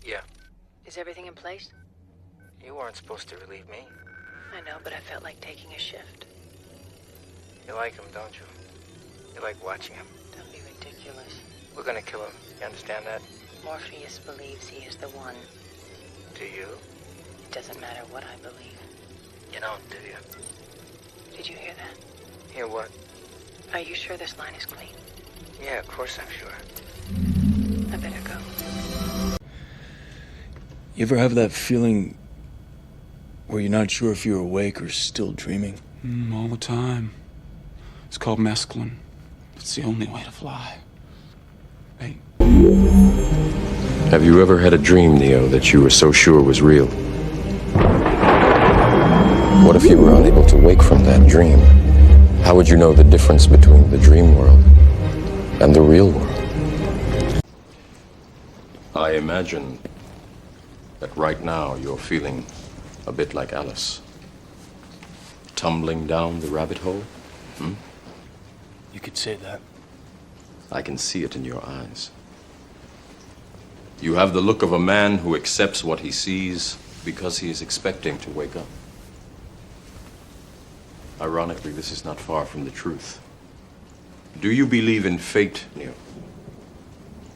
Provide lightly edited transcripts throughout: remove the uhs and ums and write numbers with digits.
Yeah. Is everything in place? You weren't supposed to relieve me. I know, but I felt like taking a shift. You like him, don't you? You like watching him. Don't be ridiculous. We're gonna kill him. You understand that? Morpheus believes he is the one. Do you? It doesn't matter what I believe. You don't, do you? Did you hear that? Hear what? Are you sure this line is clean? Yeah, of course I'm sure. I better go. You ever have that feeling where you're not sure if you're awake or still dreaming? All the time. It's called mescaline. It's the only way to fly. Hey. Have you ever had a dream, Neo, that you were so sure was real? What if you were unable to wake from that dream? How would you know the difference between the dream world and the real world? I imagine that right now you're feeling a bit like Alice. Tumbling down the rabbit hole? You could say that. I can see it in your eyes. You have the look of a man who accepts what he sees because he is expecting to wake up. Ironically, this is not far from the truth. Do you believe in fate, Neo?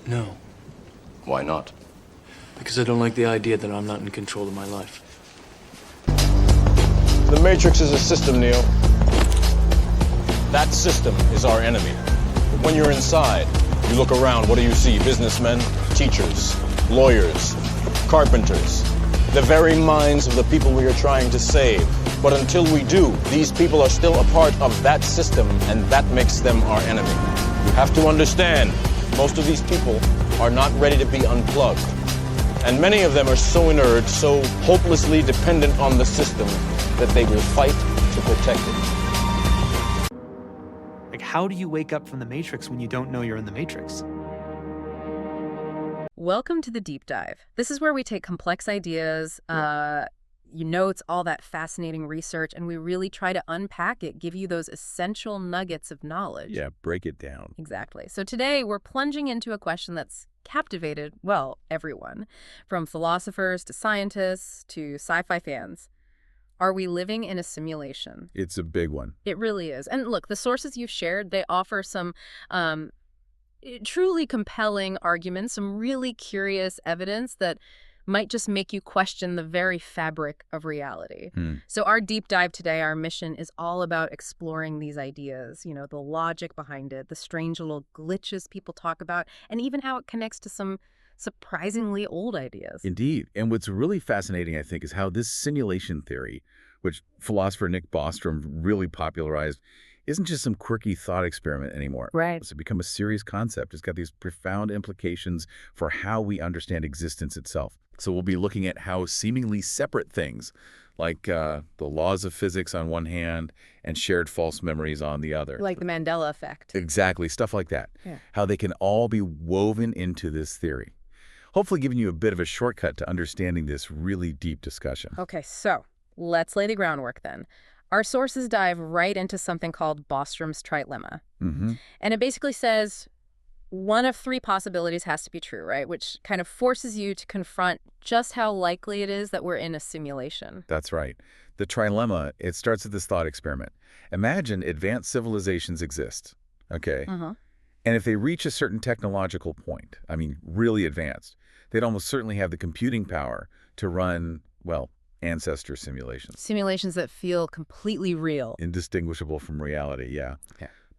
No, Why not? because I don't like the idea that I'm not in control of my life. The Matrix is a system, Neo. That system is our enemy. But when you're inside, you look around, what do you see? Businessmen, teachers, lawyers, carpenters. The very minds of the people we are trying to save. But until we do, these people are still a part of that system, and that makes them our enemy. You have to understand, most of these people are not ready to be unplugged. And many of them are so inert, so hopelessly dependent on the system, that they will fight to protect it. Like, how do you wake up from the Matrix when you don't know you're in the Matrix? Welcome to the Deep Dive. This is where we take complex ideas, notes, all that fascinating research, and we really try to unpack it, give you those essential nuggets of knowledge. Yeah, break it down. Exactly. So today we're plunging into a question that's captivated, well, everyone, from philosophers to scientists to sci-fi fans. Are we living in a simulation? It's a big one. It really is. And look, the sources you've shared, they offer some truly compelling arguments, some really curious evidence that might just make you question the very fabric of reality. So our deep dive today, our mission is all about exploring these ideas, you know, the logic behind it, the strange little glitches people talk about, and even how it connects to some surprisingly old ideas. Indeed. And what's really fascinating, I think, is how this simulation theory, which philosopher Nick Bostrom really popularized, isn't just some quirky thought experiment anymore. Right. It's become a serious concept. It's got these profound implications for how we understand existence itself. So we'll be looking at how seemingly separate things, like the laws of physics on one hand and shared false memories on the other. Like the Mandela effect. Exactly, stuff like that. Yeah. How they can all be woven into this theory. Hopefully giving you a bit of a shortcut to understanding this really deep discussion. Okay, so let's lay the groundwork then. Our sources dive right into something called Bostrom's trilemma. And it basically says one of three possibilities has to be true, right? Which kind of forces you to confront just how likely it is that we're in a simulation. That's right. The trilemma, it starts with this thought experiment. Imagine advanced civilizations exist, okay? And if they reach a certain technological point, I mean, really advanced, they'd almost certainly have the computing power to run, well, ancestor simulations. Simulations that feel completely real. Indistinguishable from reality, yeah.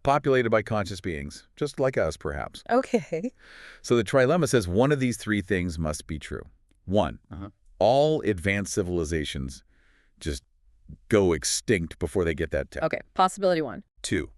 Populated by conscious beings, just like us, perhaps. Okay. So the trilemma says one of these three things must be true. One, all advanced civilizations just go extinct before they get that tech. Okay, possibility one. Two,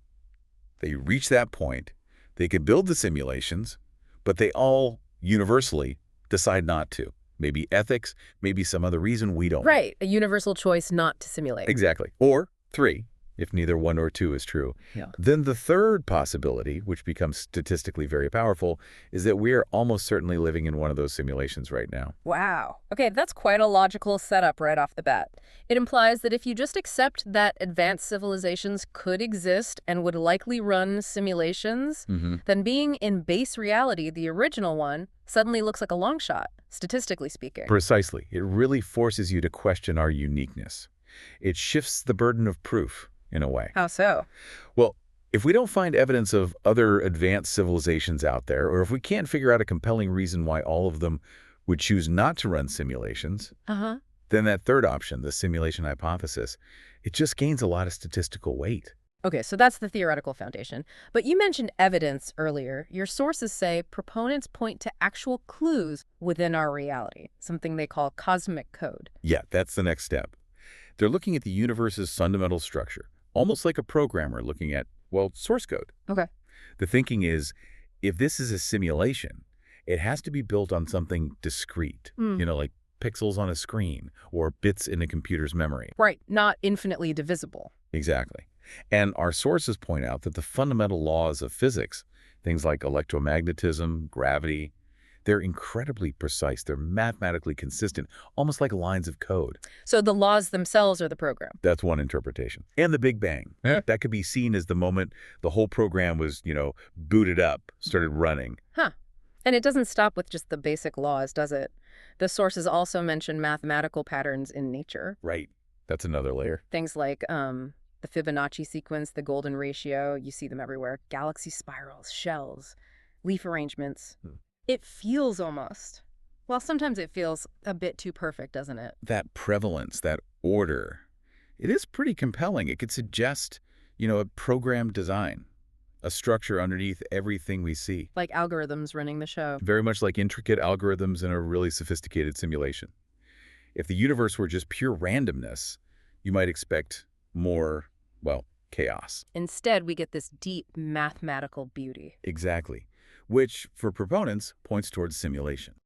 they reach that point, they can build the simulations, but they all universally decide not to. Maybe ethics, maybe some other reason we don't know. Right, a universal choice not to simulate. Exactly. Or three, if neither one or two is true. Then the third possibility, which becomes statistically very powerful, is that we are almost certainly living in one of those simulations right now. Wow. Okay, that's quite a logical setup right off the bat. It implies that if you just accept that advanced civilizations could exist and would likely run simulations, then being in base reality, the original one, suddenly looks like a long shot. statistically speaking. Precisely. It really forces you to question our uniqueness. It shifts the burden of proof, in a way. How so? Well, if we don't find evidence of other advanced civilizations out there, or if we can't figure out a compelling reason why all of them would choose not to run simulations, then that third option, the simulation hypothesis, it just gains a lot of statistical weight. Okay, so that's the theoretical foundation. But you mentioned evidence earlier. Your sources say proponents point to actual clues within our reality, something they call cosmic code. Yeah, that's the next step. They're looking at the universe's fundamental structure, almost like a programmer looking at, well, source code. Okay. The thinking is, if this is a simulation, it has to be built on something discrete, like pixels on a screen or bits in a computer's memory. Right, not infinitely divisible. Exactly. And our sources point out that the fundamental laws of physics, things like electromagnetism, gravity, they're incredibly precise. They're mathematically consistent, almost like lines of code. So the laws themselves are the program. That's one interpretation. And the Big Bang. That could be seen as the moment the whole program was, booted up, started running. Huh. And it doesn't stop with just the basic laws, does it? The sources also mention mathematical patterns in nature. Right. That's another layer. Things like the Fibonacci sequence, the golden ratio, you see them everywhere. Galaxy spirals, shells, leaf arrangements. It feels almost, well, sometimes it feels a bit too perfect, doesn't it? That prevalence, that order, it is pretty compelling. It could suggest, a programmed design, a structure underneath everything we see. Like algorithms running the show. Very much like intricate algorithms in a really sophisticated simulation. If the universe were just pure randomness, you might expect more, chaos. Instead, we get this deep mathematical beauty. Exactly. Which, for proponents, points towards simulation.